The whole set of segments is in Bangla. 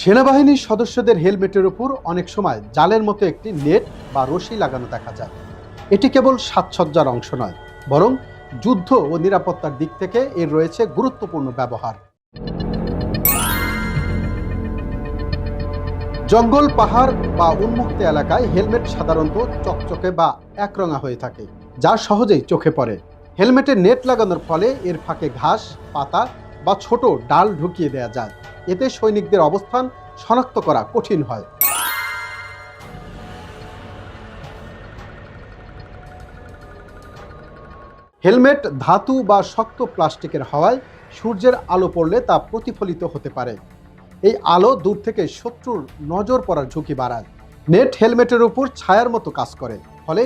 সেনাবাহিনীর সদস্যদের হেলমেটের উপর অনেক সময় জালের মতো একটি নেট বা রশি লাগানো দেখা যায়। এটি কেবল সাজসজ্জার অংশ নয়, বরং যুদ্ধ ও নিরাপত্তার দিক থেকে এর রয়েছে গুরুত্বপূর্ণ ব্যবহার। জঙ্গল, পাহাড় বা উন্মুক্ত এলাকায় হেলমেট সাধারণত চকচকে বা একরঙা হয়ে থাকে, যা সহজেই চোখে পড়ে। হেলমেটে নেট লাগানোর ফলে এর ফাঁকে ঘাস, পাতা বা ছোট ডাল ঢুকিয়ে দেওয়া যায়। এতে সৈনিকদের অবস্থান শনাক্ত করা কঠিন হয়। হেলমেট ধাতু বা শক্ত প্লাস্টিকের হওয়ায় সূর্যের আলো পড়লে তা প্রতিফলিত হতে পারে। এই আলো দূর থেকে শত্রুর নজর পড়ার ঝুঁকি বাড়ায়। নেট হেলমেটের উপর ছায়ার মতো কাজ করে, ফলে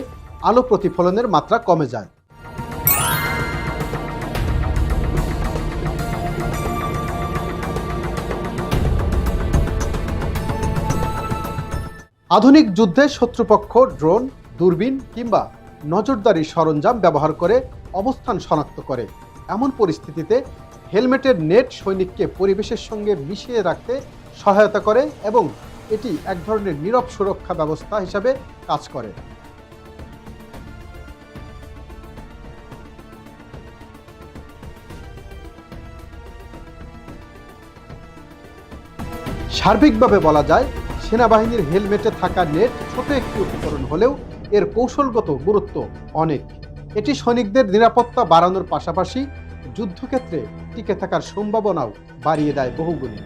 আলো প্রতিফলনের মাত্রা কমে যায়। আধুনিক যুদ্ধে শত্রুপক্ষ ড্রোন, দূরবীন কিংবা নজরদারি সরঞ্জাম ব্যবহার করে অবস্থান শনাক্ত করে। এমন পরিস্থিতিতে হেলমেটের নেট সৈনিককে পরিবেশের সঙ্গে মিশিয়ে রাখতে সহায়তা করে এবং এটি এক ধরনের নীরব সুরক্ষা ব্যবস্থা হিসাবে কাজ করে। সার্বিকভাবে বলা যায়, সেনাবাহিনীর হেলমেটে থাকা নেট ছোট একটি উপকরণ হলেও এর কৌশলগত গুরুত্ব অনেক। এটি সৈনিকদের নিরাপত্তা বাড়ানোর পাশাপাশি যুদ্ধক্ষেত্রে টিকে থাকার সম্ভাবনাও বাড়িয়ে দেয় বহুগুণে।